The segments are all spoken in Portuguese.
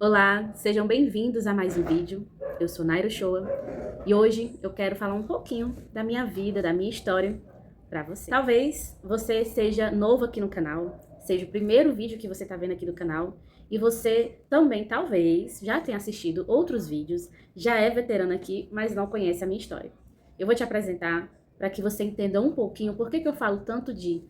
Olá, sejam bem-vindos a mais um vídeo. Eu sou Naira Shoa e hoje eu quero falar um pouquinho da minha vida, da minha história para você. Talvez você seja novo aqui no canal, seja o primeiro vídeo que você está vendo aqui do canal e você também talvez já tenha assistido outros vídeos, já é veterano aqui, mas não conhece a minha história. Eu vou te apresentar para que você entenda um pouquinho por que eu falo tanto de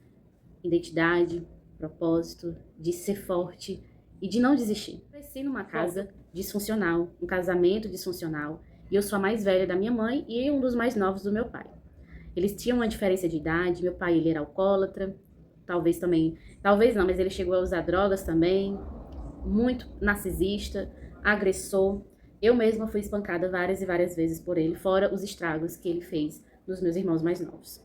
identidade, propósito, de ser forte e de não desistir. Cresci numa casa disfuncional, um casamento disfuncional, e eu sou a mais velha da minha mãe e um dos mais novos do meu pai. Eles tinham uma diferença de idade, meu pai ele era alcoólatra, talvez não, mas ele chegou a usar drogas também, muito narcisista, agressor. Eu mesma fui espancada várias e várias vezes por ele, fora os estragos que ele fez nos meus irmãos mais novos.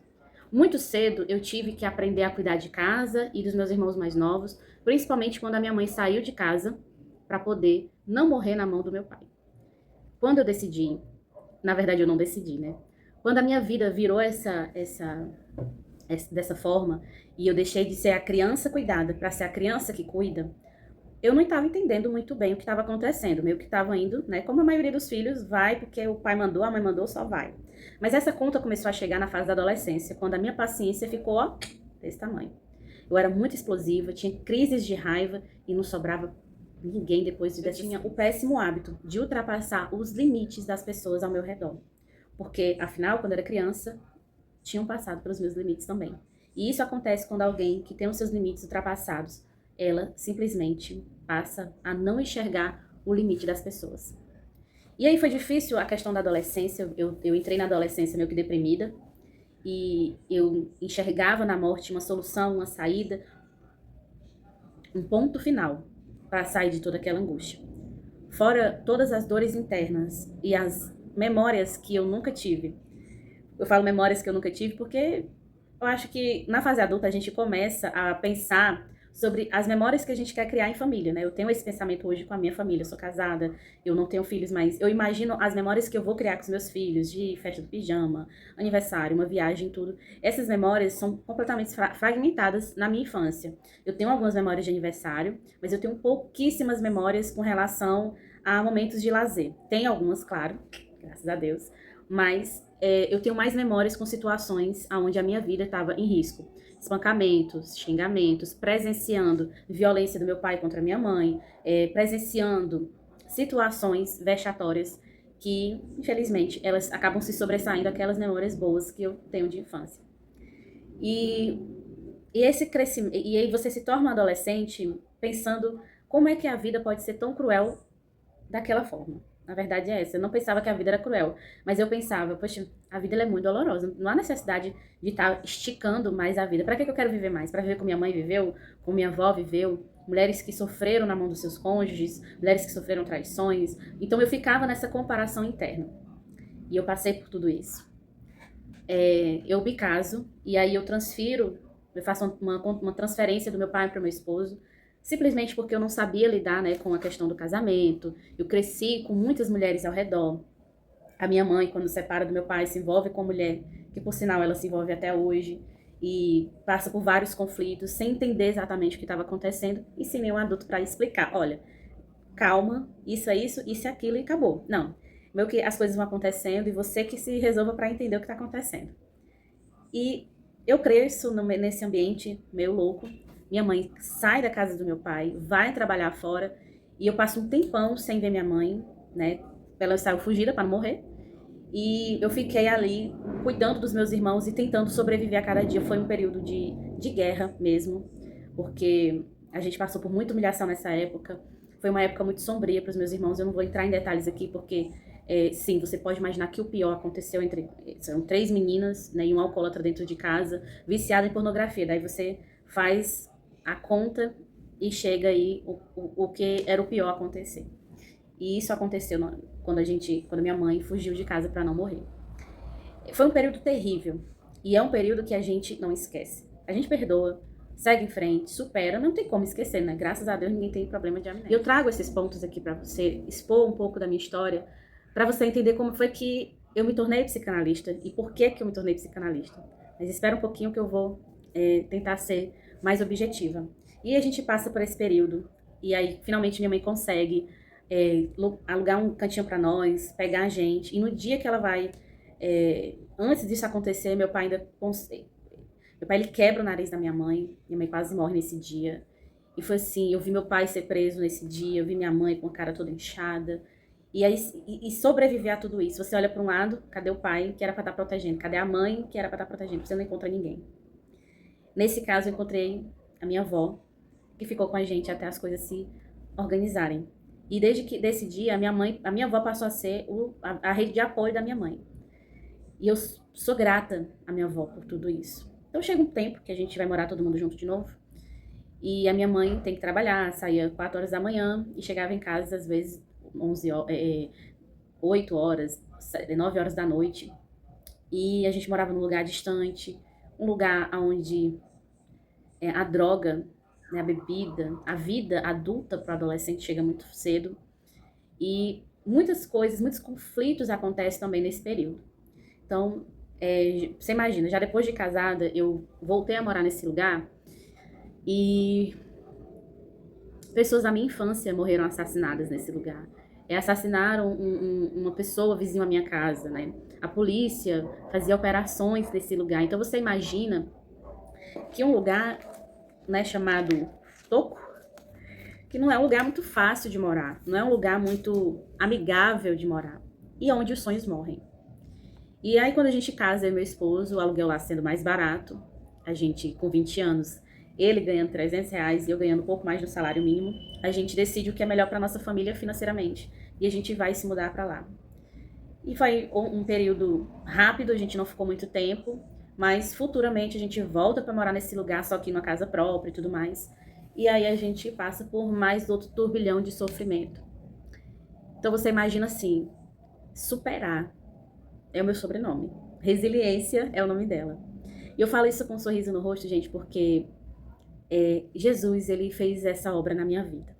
Muito cedo eu tive que aprender a cuidar de casa e dos meus irmãos mais novos, principalmente quando a minha mãe saiu de casa para poder não morrer na mão do meu pai. Quando eu decidi, na verdade eu não decidi, né? Quando a minha vida virou dessa forma e eu deixei de ser a criança cuidada para ser a criança que cuida, eu não estava entendendo muito bem o que estava acontecendo, meio que estava indo, né? Como a maioria dos filhos vai porque o pai mandou, a mãe mandou, só vai. Mas essa conta começou a chegar na fase da adolescência, quando a minha paciência ficou, ó, desse tamanho. Eu era muito explosiva, tinha crises de raiva e não sobrava ninguém depois de... Eu tinha o péssimo hábito de ultrapassar os limites das pessoas ao meu redor. Porque, afinal, quando eu era criança, tinham passado pelos meus limites também. E isso acontece quando alguém que tem os seus limites ultrapassados, ela simplesmente passa a não enxergar o limite das pessoas. E aí foi difícil a questão da adolescência, eu entrei na adolescência meio que deprimida, e eu enxergava na morte uma solução, uma saída, um ponto final para sair de toda aquela angústia. Fora todas as dores internas e as memórias que eu nunca tive. Eu falo memórias que eu nunca tive porque eu acho que na fase adulta a gente começa a pensar sobre as memórias que a gente quer criar em família, né? Eu tenho esse pensamento hoje com a minha família, eu sou casada, eu não tenho filhos, mas eu imagino as memórias que eu vou criar com os meus filhos, de festa do pijama, aniversário, uma viagem, tudo. Essas memórias são completamente fragmentadas na minha infância. Eu tenho algumas memórias de aniversário, mas eu tenho pouquíssimas memórias com relação a momentos de lazer. Tem algumas, claro, graças a Deus, mas eu tenho mais memórias com situações onde a minha vida estava em risco. Espancamentos, xingamentos, presenciando violência do meu pai contra a minha mãe, presenciando situações vexatórias que, infelizmente, elas acabam se sobressaindo aquelas memórias boas que eu tenho de infância. E esse crescimento, e aí você se torna um adolescente pensando como é que a vida pode ser tão cruel daquela forma. Na verdade é essa. Eu não pensava que a vida era cruel, mas eu pensava, poxa, a vida é muito dolorosa. Não há necessidade de estar esticando mais a vida. Para que eu quero viver mais? Para viver como minha mãe viveu, como minha avó viveu, mulheres que sofreram na mão dos seus cônjuges, mulheres que sofreram traições. Então eu ficava nessa comparação interna. E eu passei por tudo isso. Eu me caso e aí eu faço uma transferência do meu pai para o meu esposo, simplesmente porque eu não sabia lidar, né, com a questão do casamento. Eu cresci com muitas mulheres ao redor. A minha mãe, quando se separa do meu pai, se envolve com a mulher, que por sinal ela se envolve até hoje, e passa por vários conflitos, sem entender exatamente o que estava acontecendo, e sem nenhum adulto para explicar. Olha, calma, isso é isso, isso é aquilo e acabou. Não, meio que as coisas vão acontecendo e você que se resolva para entender o que está acontecendo. E eu cresço nesse ambiente meio louco. Minha mãe sai da casa do meu pai, vai trabalhar fora, e eu passo um tempão sem ver minha mãe, né? Ela saiu fugida para não morrer. E eu fiquei ali cuidando dos meus irmãos e tentando sobreviver a cada dia. Foi um período de guerra mesmo, porque a gente passou por muita humilhação nessa época. Foi uma época muito sombria para os meus irmãos. Eu não vou entrar em detalhes aqui, porque sim, você pode imaginar que o pior aconteceu são 3 meninas, né, e um alcoólatra dentro de casa, viciada em pornografia. Daí você faz a conta e chega aí o que era o pior acontecer. E isso aconteceu quando minha mãe fugiu de casa para não morrer. Foi um período terrível. E é um período que a gente não esquece. A gente perdoa, segue em frente, supera, não tem como esquecer, né? Graças a Deus ninguém tem problema de amnésia. Eu trago esses pontos aqui para você expor um pouco da minha história, para você entender como foi que eu me tornei psicanalista e por que eu me tornei psicanalista. Mas espera um pouquinho que eu vou tentar ser mais objetiva. E a gente passa por esse período, e aí finalmente minha mãe consegue alugar um cantinho para nós, pegar a gente. E no dia que ela vai, antes disso acontecer, meu pai ele quebra o nariz da minha mãe quase morre nesse dia. E foi assim, eu vi meu pai ser preso nesse dia, eu vi minha mãe com a cara toda inchada. E aí, sobreviver a tudo isso. Você olha para um lado, cadê o pai que era para estar protegendo? Cadê a mãe que era para estar protegendo? Você não encontra ninguém. Nesse caso, eu encontrei a minha avó, que ficou com a gente até as coisas se organizarem. E desse dia, a minha avó passou a ser a rede de apoio da minha mãe. E eu sou grata à minha avó por tudo isso. Então chega um tempo que a gente vai morar todo mundo junto de novo. E a minha mãe tem que trabalhar, saía 4 horas da manhã e chegava em casa às vezes 8 horas, 9 horas da noite. E a gente morava num lugar distante, um lugar onde a droga, né, a bebida, a vida adulta para o adolescente chega muito cedo. E muitas coisas, muitos conflitos acontecem também nesse período. Então, você imagina, já depois de casada, eu voltei a morar nesse lugar e pessoas da minha infância morreram assassinadas nesse lugar. Assassinaram uma pessoa vizinha à minha casa, né? A polícia fazia operações nesse lugar. Então você imagina que um lugar, né, chamado Toco, que não é um lugar muito fácil de morar, não é um lugar muito amigável de morar, e onde os sonhos morrem. E aí quando a gente casa, eu e meu esposo, o aluguel lá sendo mais barato, a gente com 20 anos, ele ganhando R$300 e eu ganhando um pouco mais do salário mínimo, a gente decide o que é melhor para nossa família financeiramente, e a gente vai se mudar para lá. E foi um período rápido, a gente não ficou muito tempo, mas futuramente a gente volta para morar nesse lugar, só que numa casa própria e tudo mais. E aí a gente passa por mais outro turbilhão de sofrimento. Então você imagina assim, superar é o meu sobrenome. Resiliência é o nome dela. E eu falo isso com um sorriso no rosto, gente, porque Jesus, ele fez essa obra na minha vida.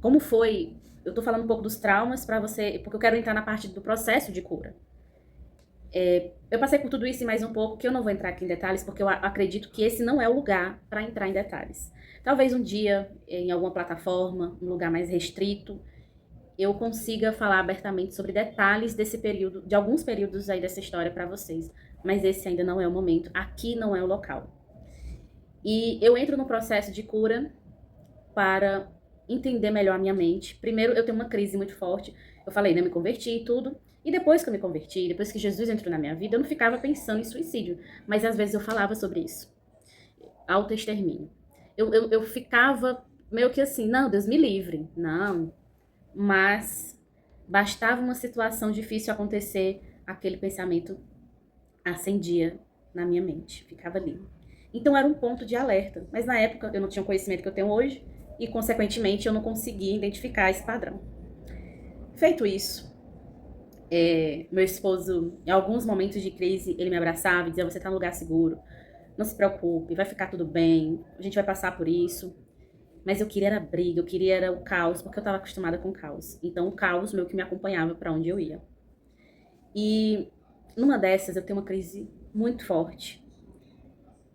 Como foi? Eu tô falando um pouco dos traumas para você, porque eu quero entrar na parte do processo de cura. Eu passei por tudo isso e mais um pouco, que eu não vou entrar aqui em detalhes, porque eu acredito que esse não é o lugar para entrar em detalhes. Talvez um dia, em alguma plataforma, um lugar mais restrito, eu consiga falar abertamente sobre detalhes desse período, de alguns períodos aí dessa história para vocês. Mas esse ainda não é o momento, aqui não é o local. E eu entro no processo de cura para entender melhor a minha mente. Primeiro, eu tenho uma crise muito forte. Eu falei, né, eu me converti e tudo. E depois que eu me converti, depois que Jesus entrou na minha vida, eu não ficava pensando em suicídio. Mas às vezes eu falava sobre isso. Autoextermínio. Eu ficava meio que assim, não, Deus me livre. Não. Mas bastava uma situação difícil acontecer, aquele pensamento acendia na minha mente. Ficava ali. Então era um ponto de alerta. Mas na época eu não tinha o conhecimento que eu tenho hoje. E, consequentemente, eu não conseguia identificar esse padrão. Feito isso, meu esposo, em alguns momentos de crise, ele me abraçava e dizia, você tá num lugar seguro, não se preocupe, vai ficar tudo bem, a gente vai passar por isso. Mas eu queria era briga, eu queria era o caos, porque eu estava acostumada com o caos. Então, o caos meio que me acompanhava para onde eu ia. E numa dessas, eu tenho uma crise muito forte.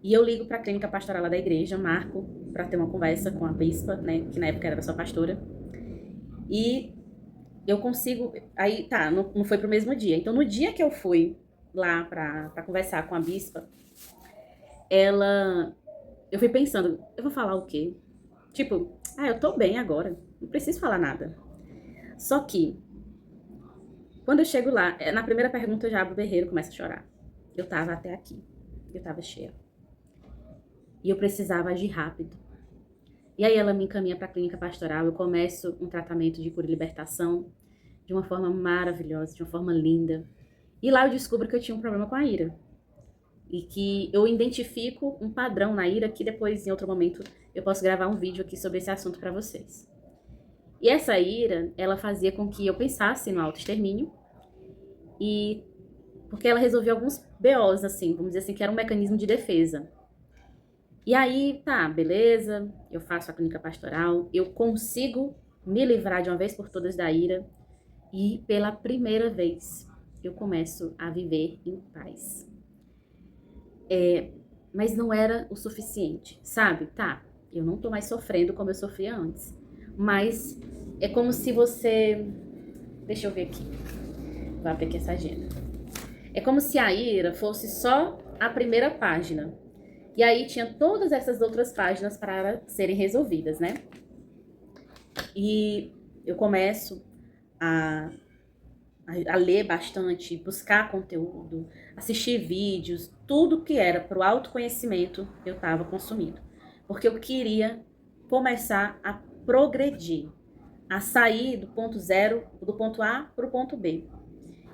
E eu ligo para a clínica pastoral lá da igreja, marco para ter uma conversa com a bispa, né, que na época era sua pastora. E eu consigo, aí tá, não foi pro mesmo dia. Então no dia que eu fui lá para conversar com a bispa, eu fui pensando, eu vou falar o quê? Tipo, eu tô bem agora, não preciso falar nada. Só que quando eu chego lá, na primeira pergunta eu já abro o berreiro e começo a chorar. Eu tava até aqui, eu tava cheia. E eu precisava agir rápido. E aí ela me encaminha para a clínica pastoral, eu começo um tratamento de cura e libertação de uma forma maravilhosa, de uma forma linda. E lá eu descubro que eu tinha um problema com a ira. E que eu identifico um padrão na ira que depois, em outro momento, eu posso gravar um vídeo aqui sobre esse assunto para vocês. E essa ira, ela fazia com que eu pensasse no autoextermínio, e porque ela resolvia alguns BOs, assim, vamos dizer assim, que era um mecanismo de defesa. E aí, tá, beleza, eu faço a clínica pastoral, eu consigo me livrar de uma vez por todas da ira, e pela primeira vez eu começo a viver em paz. Mas não era o suficiente, sabe? Tá, eu não tô mais sofrendo como eu sofria antes, mas É como se você... Deixa eu ver aqui. Vou abrir aqui essa agenda. É como se a ira fosse só a primeira página. E aí tinha todas essas outras páginas para serem resolvidas, né? E eu começo a ler bastante, buscar conteúdo, assistir vídeos, tudo que era para o autoconhecimento eu estava consumindo. Porque eu queria começar a progredir, a sair do ponto zero, do ponto A para o ponto B.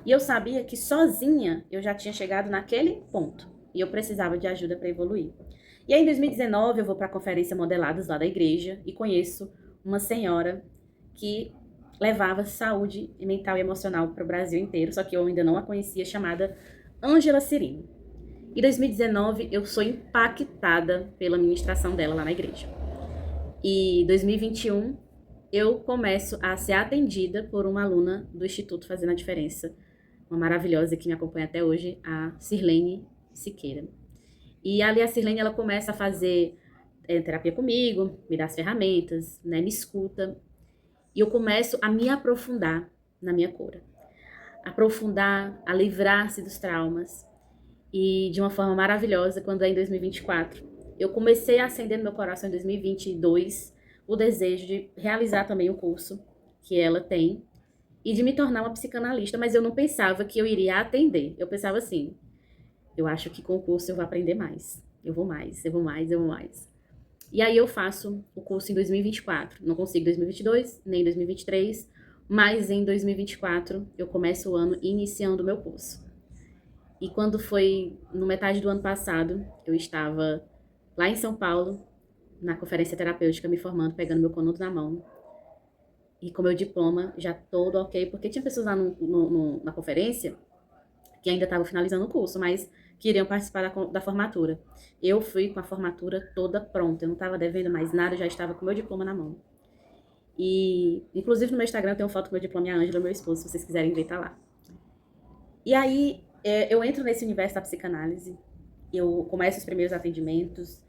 E eu sabia que sozinha eu já tinha chegado naquele ponto. E eu precisava de ajuda para evoluir. E aí em 2019 eu vou para a conferência Modelados lá da igreja e conheço uma senhora que levava saúde mental e emocional para o Brasil inteiro, só que eu ainda não a conhecia, chamada Ângela Cirino. Em 2019 eu sou impactada pela ministração dela lá na igreja. E em 2021 eu começo a ser atendida por uma aluna do Instituto Fazendo a Diferença, uma maravilhosa que me acompanha até hoje, a Sirlene Siqueira. E ali a Sirlene, ela começa a fazer terapia comigo, me dá as ferramentas, né, me escuta. E eu começo a me aprofundar na minha cura. Aprofundar, a livrar-se dos traumas. E de uma forma maravilhosa, quando é em 2024, eu comecei a acender no meu coração em 2022 o desejo de realizar também o curso que ela tem e de me tornar uma psicanalista, mas eu não pensava que eu iria atender. Eu pensava assim, eu acho que com o curso eu vou aprender mais. Eu vou mais, eu vou mais, eu vou mais. E aí eu faço o curso em 2024. Não consigo em 2022, nem em 2023, mas em 2024 eu começo o ano iniciando o meu curso. E quando foi no metade do ano passado, eu estava lá em São Paulo, na conferência terapêutica, me formando, pegando meu canudo na mão. E com meu diploma já todo ok, porque tinha pessoas lá na conferência que ainda estavam finalizando o curso, mas queriam participar da formatura. Eu fui com a formatura toda pronta, eu não estava devendo mais nada, eu já estava com meu diploma na mão. E, inclusive, no meu Instagram tem uma foto com meu diploma e a Ângela, meu esposo, se vocês quiserem ver, tá lá. E aí, eu entro nesse universo da psicanálise, eu começo os primeiros atendimentos,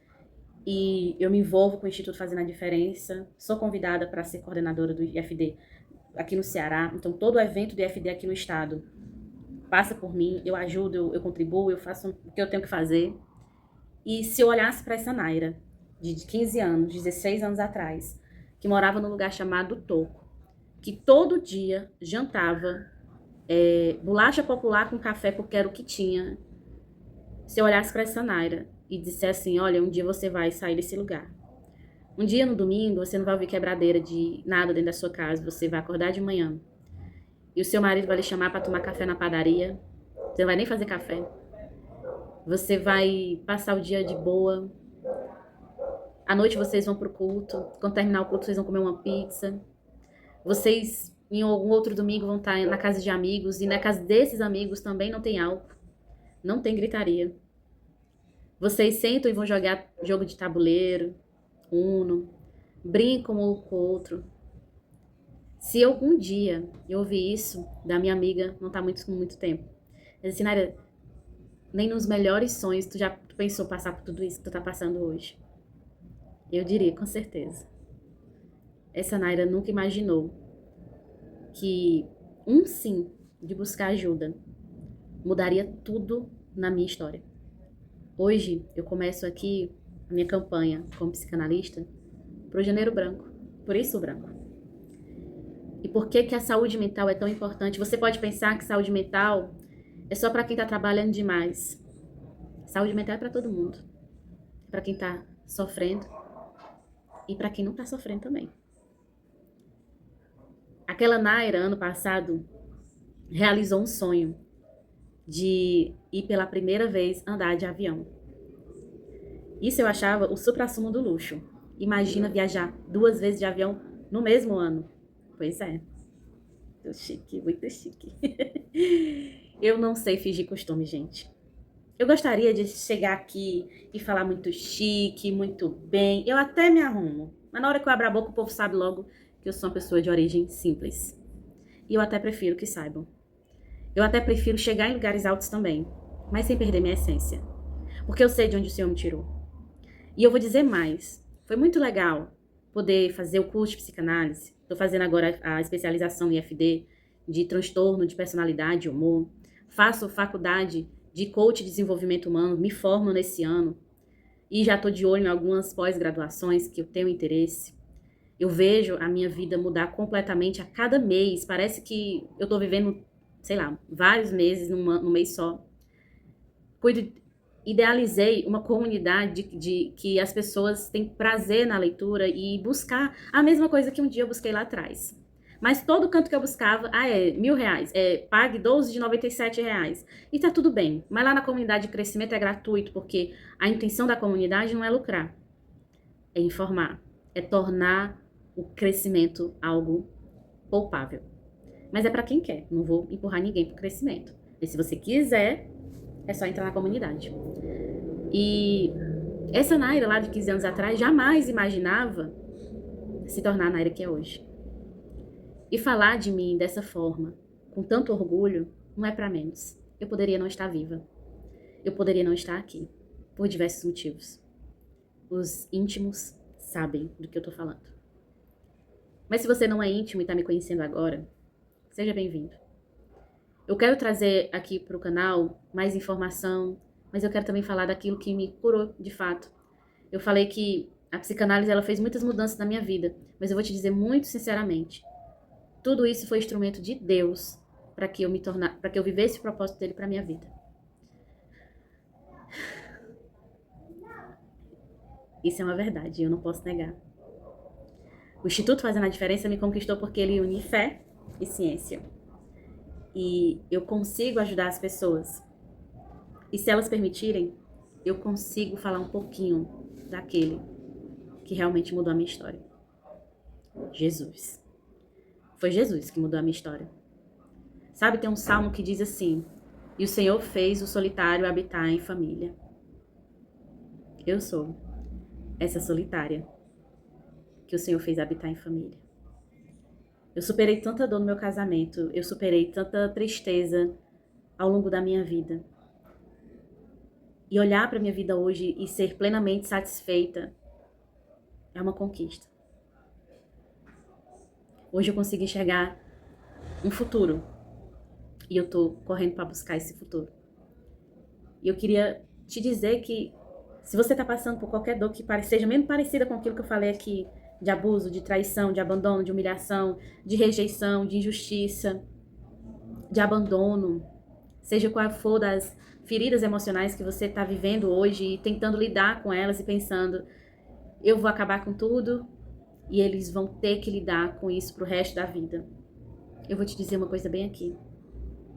e eu me envolvo com o Instituto Fazendo a Diferença, sou convidada para ser coordenadora do IFD aqui no Ceará, então todo o evento do IFD aqui no estado passa por mim, eu ajudo, eu contribuo, eu faço o que eu tenho que fazer. E se eu olhasse para essa Naira, de 15 anos, 16 anos atrás, que morava num lugar chamado Toco, que todo dia jantava bolacha popular com café porque era o que tinha, se eu olhasse para essa Naira e dissesse assim, olha, um dia você vai sair desse lugar. Um dia no domingo você não vai ouvir quebradeira de nada dentro da sua casa, você vai acordar de manhã e o seu marido vai lhe chamar para tomar café na padaria, você não vai nem fazer café. Você vai passar o dia de boa. À noite vocês vão pro culto. Quando terminar o culto, vocês vão comer uma pizza. Vocês, em algum outro domingo, vão estar na casa de amigos. E na casa desses amigos também não tem álcool. Não tem gritaria. Vocês sentam e vão jogar jogo de tabuleiro, Uno. Brincam um com o outro. Se algum dia eu ouvir isso da minha amiga, não tá com muito tempo. Mas assim, Naira, nem nos melhores sonhos tu pensou passar por tudo isso que tu tá passando hoje. Eu diria, com certeza. Essa Naira nunca imaginou que um sim de buscar ajuda mudaria tudo na minha história. Hoje eu começo aqui a minha campanha como psicanalista pro Janeiro Branco. Por isso o branco. E por que a saúde mental é tão importante? Você pode pensar que saúde mental é só para quem tá trabalhando demais. Saúde mental é para todo mundo. Para quem tá sofrendo e para quem não tá sofrendo também. Aquela Naira, ano passado, realizou um sonho de ir pela primeira vez andar de avião. Isso eu achava o suprassumo do luxo. Imagina viajar 2 vezes de avião no mesmo ano. Pois é. Muito chique, muito chique. Eu não sei fingir costume, gente. Eu gostaria de chegar aqui e falar muito chique, muito bem. Eu até me arrumo. Mas na hora que eu abro a boca, o povo sabe logo que eu sou uma pessoa de origem simples. E eu até prefiro que saibam. Eu até prefiro chegar em lugares altos também, mas sem perder minha essência. Porque eu sei de onde o Senhor me tirou. E eu vou dizer mais. Foi muito legal poder fazer o curso de psicanálise, Estou fazendo agora a especialização em FD de transtorno de personalidade e humor. Faço faculdade de coach de desenvolvimento humano, me formo nesse ano. E já estou de olho em algumas pós-graduações que eu tenho interesse. Eu vejo a minha vida mudar completamente a cada mês. Parece que eu estou vivendo, sei lá, vários meses num mês só. Idealizei uma comunidade de que as pessoas têm prazer na leitura e buscar a mesma coisa que um dia eu busquei lá atrás. Mas todo canto que eu buscava, é R$1.000, pague 12 de R$97. E tá tudo bem. Mas lá na comunidade de crescimento é gratuito, porque a intenção da comunidade não é lucrar, é informar, é tornar o crescimento algo palpável. Mas é para quem quer, não vou empurrar ninguém pro crescimento. E se você quiser, é só entrar na comunidade. E essa Naira lá de 15 anos atrás jamais imaginava se tornar a Naira que é hoje. E falar de mim dessa forma, com tanto orgulho, não é para menos. Eu poderia não estar viva. Eu poderia não estar aqui, por diversos motivos. Os íntimos sabem do que eu tô falando. Mas se você não é íntimo e tá me conhecendo agora, seja bem-vindo. Eu quero trazer aqui pro canal mais informação, mas eu quero também falar daquilo que me curou de fato. Eu falei que a psicanálise ela fez muitas mudanças na minha vida, mas eu vou te dizer muito sinceramente, tudo isso foi instrumento de Deus para que eu vivesse o propósito dele para minha vida. Isso é uma verdade, eu não posso negar. O Instituto Fazendo a Diferença me conquistou porque ele une fé e ciência. E eu consigo ajudar as pessoas. E se elas permitirem, eu consigo falar um pouquinho daquele que realmente mudou a minha história. Jesus. Foi Jesus que mudou a minha história. Sabe, tem um salmo que diz assim: e o Senhor fez o solitário habitar em família. Eu sou essa solitária que o Senhor fez habitar em família. Eu superei tanta dor no meu casamento, eu superei tanta tristeza ao longo da minha vida. E olhar para a minha vida hoje e ser plenamente satisfeita é uma conquista. Hoje eu consigo enxergar um futuro. E eu tô correndo para buscar esse futuro. E eu queria te dizer que se você tá passando por qualquer dor que seja mesmo parecida com aquilo que eu falei aqui, de abuso, de traição, de abandono, de humilhação, de rejeição, de injustiça, de abandono, seja qual for das feridas emocionais que você tá vivendo hoje e tentando lidar com elas e pensando, eu vou acabar com tudo e eles vão ter que lidar com isso pro resto da vida. Eu vou te dizer uma coisa bem aqui.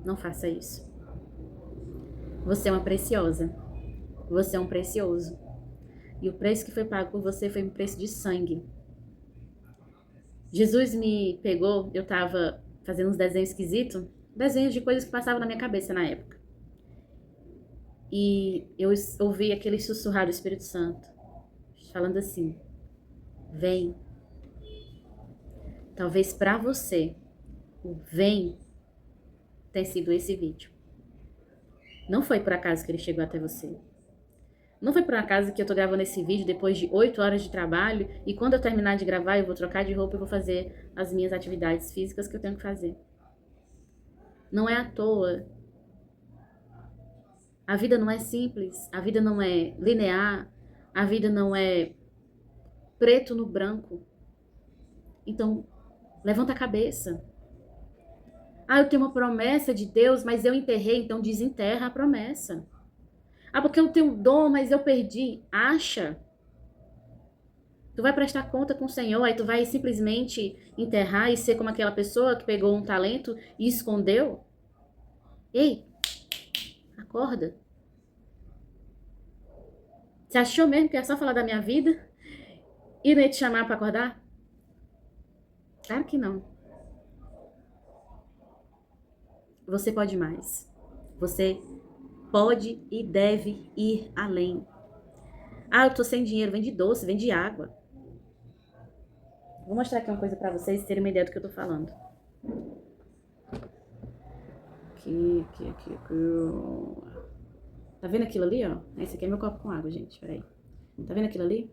Não faça isso. Você é uma preciosa. Você é um precioso. E o preço que foi pago por você foi um preço de sangue. Jesus me pegou, eu tava fazendo uns desenhos esquisitos, desenhos de coisas que passavam na minha cabeça na época. E eu ouvi aquele sussurrar do Espírito Santo, falando assim, vem. Talvez pra você, o vem tem sido esse vídeo. Não foi por acaso que ele chegou até você. Não foi por acaso que eu tô gravando esse vídeo depois de 8 horas de trabalho e quando eu terminar de gravar eu vou trocar de roupa e vou fazer as minhas atividades físicas que eu tenho que fazer. Não é à toa. A vida não é simples, a vida não é linear, a vida não é preto no branco. Então, levanta a cabeça. Ah, eu tenho uma promessa de Deus, mas eu enterrei, então desenterra a promessa. Ah, porque eu tenho dom, mas eu perdi. Acha. Tu vai prestar conta com o Senhor, aí tu vai simplesmente enterrar e ser como aquela pessoa que pegou um talento e escondeu? Ei, acorda. Você achou mesmo que ia só falar da minha vida e não ia te chamar pra acordar? Claro que não. Você pode mais. Você pode e deve ir além. Ah, eu tô sem dinheiro, vende doce, vende água. Vou mostrar aqui uma coisa pra vocês terem uma ideia do que eu tô falando. Aqui. Tá vendo aquilo ali, ó? Esse aqui é meu copo com água, gente, peraí. Tá vendo aquilo ali?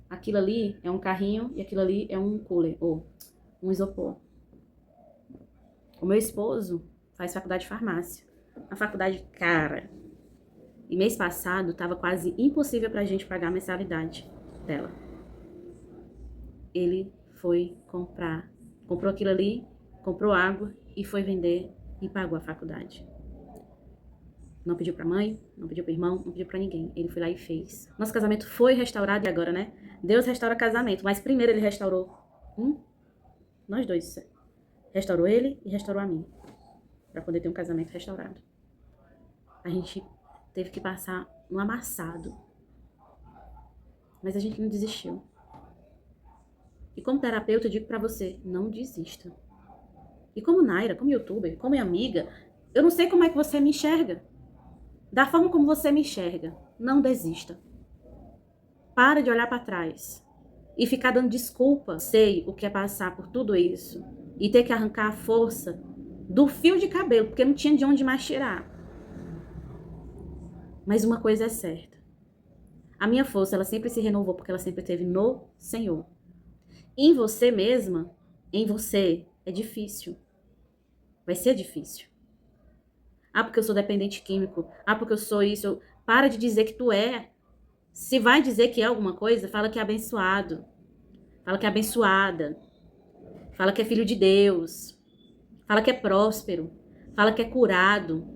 Aquilo ali é um carrinho e aquilo ali é um cooler. um isopor. O meu esposo faz faculdade de farmácia. Uma faculdade cara. E mês passado estava quase impossível pra gente pagar a mensalidade dela. Ele foi comprar. Comprou aquilo ali, comprou água e foi vender e pagou a faculdade. Não pediu pra mãe, não pediu pro irmão, não pediu pra ninguém. Ele foi lá e fez. Nosso casamento foi restaurado e agora, né? Deus restaura casamento, mas primeiro ele restaurou nós dois. Restaurou ele e restaurou a mim. Pra poder ter um casamento restaurado. A gente teve que passar no amassado. Mas a gente não desistiu. E como terapeuta eu digo pra você, não desista. E como Naira, como youtuber, como amiga, eu não sei como é que você me enxerga. Da forma como você me enxerga, não desista. Para de olhar para trás e ficar dando desculpa. Sei o que é passar por tudo isso e ter que arrancar a força do fio de cabelo, porque não tinha de onde mais tirar. Mas uma coisa é certa. A minha força, ela sempre se renovou porque ela sempre esteve no Senhor. Em você mesma, em você, é difícil. Vai ser difícil. Ah, porque eu sou dependente químico. Ah, porque eu sou isso. Para de dizer que tu é. Se vai dizer que é alguma coisa, fala que é abençoado. Fala que é abençoada. Fala que é filho de Deus. Fala que é próspero. Fala que é curado.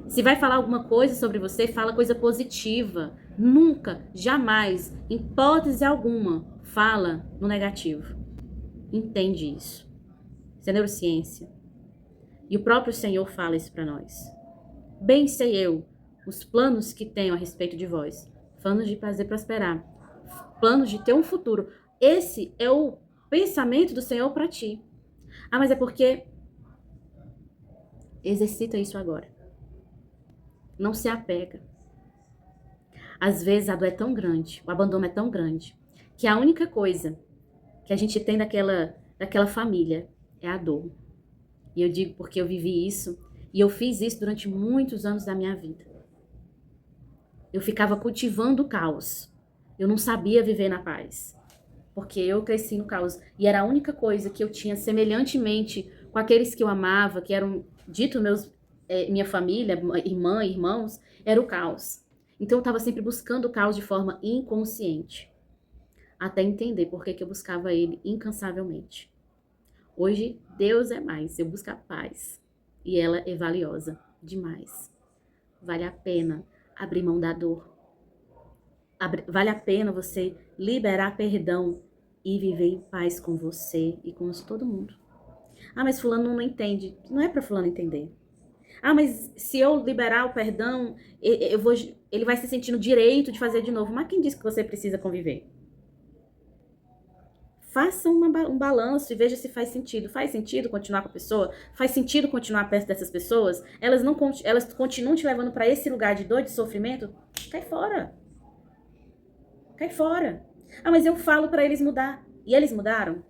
Se vai falar alguma coisa sobre você, fala coisa positiva. Nunca, jamais, em hipótese alguma, fala no negativo. Entende isso. Isso é neurociência. E o próprio Senhor fala isso para nós. Bem sei eu os planos que tenho a respeito de vós. Planos de fazer prosperar. Planos de ter um futuro. Esse é o pensamento do Senhor para ti. Ah, mas é porque... Exercita isso agora. Não se apega. Às vezes a dor é tão grande, o abandono é tão grande, que a única coisa que a gente tem daquela família é a dor. E eu digo porque eu vivi isso. E eu fiz isso durante muitos anos da minha vida. Eu ficava cultivando o caos. Eu não sabia viver na paz. Porque eu cresci no caos. E era a única coisa que eu tinha semelhantemente com aqueles que eu amava, que eram dito minha família, irmã, irmãos, era o caos. Então eu estava sempre buscando o caos de forma inconsciente. Até entender por que eu buscava ele incansavelmente. Hoje, Deus é mais. Eu busco a paz. E ela é valiosa demais. Vale a pena abrir mão da dor. Vale a pena você liberar perdão e viver em paz com você e com todo mundo. Ah, mas fulano não entende. Não é para fulano entender. Ah, mas se eu liberar o perdão, ele vai se sentir no direito de fazer de novo. Mas quem disse que você precisa conviver? Faça um balanço e veja se faz sentido. Faz sentido continuar com a pessoa? Faz sentido continuar perto dessas pessoas? Elas continuam te levando para esse lugar de dor, de sofrimento? Cai fora. Cai fora. Ah, mas eu falo para eles mudar. E eles mudaram?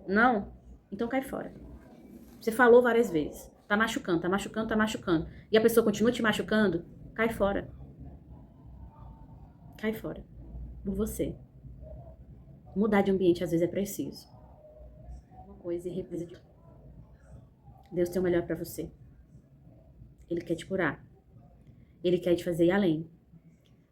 Não? Então cai fora. Você falou várias vezes. Tá machucando, tá machucando, tá machucando. E a pessoa continua te machucando? Cai fora. Cai fora. Por você. Mudar de ambiente às vezes é preciso. Uma coisa e represa de... Deus tem o melhor para você. Ele quer te curar. Ele quer te fazer ir além.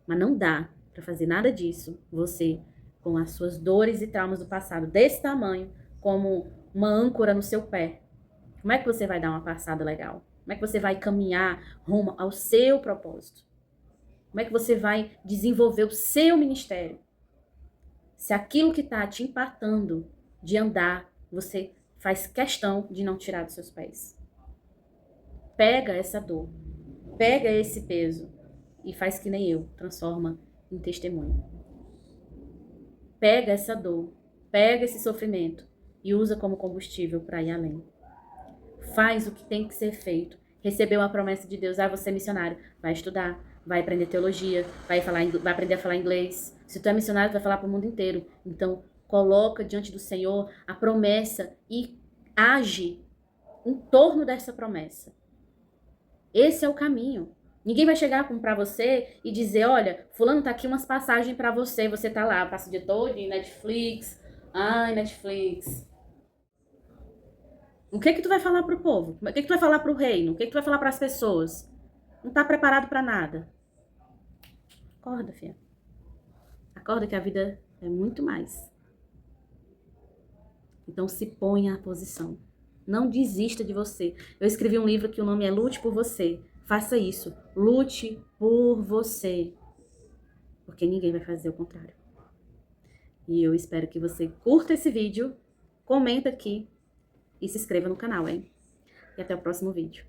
Mas não dá para fazer nada disso, você, com as suas dores e traumas do passado, desse tamanho, como uma âncora no seu pé. Como é que você vai dar uma passada legal? Como é que você vai caminhar rumo ao seu propósito? Como é que você vai desenvolver o seu ministério? Se aquilo que está te empatando de andar, você faz questão de não tirar dos seus pés. Pega essa dor, pega esse peso e faz que nem eu, transforma em testemunho. Pega essa dor, pega esse sofrimento e usa como combustível para ir além. Faz o que tem que ser feito. Recebeu a promessa de Deus, você é missionário, vai estudar, vai aprender teologia, vai aprender a falar inglês. Se tu é missionário, tu vai falar para o mundo inteiro. Então, coloca diante do Senhor a promessa e age em torno dessa promessa. Esse é o caminho. Ninguém vai chegar para você e dizer, olha, fulano tá aqui umas passagens para você, você tá lá, passa o dia todo em Netflix. Ai, Netflix. O que que tu vai falar pro povo? O que que tu vai falar pro reino? O que que tu vai falar pras pessoas? Não tá preparado pra nada. Acorda, filha. Acorda que a vida é muito mais. Então se ponha à posição. Não desista de você. Eu escrevi um livro que o nome é Lute por Você. Faça isso. Lute por você. Porque ninguém vai fazer o contrário. E eu espero que você curta esse vídeo, comenta aqui e se inscreva no canal, hein? E até o próximo vídeo.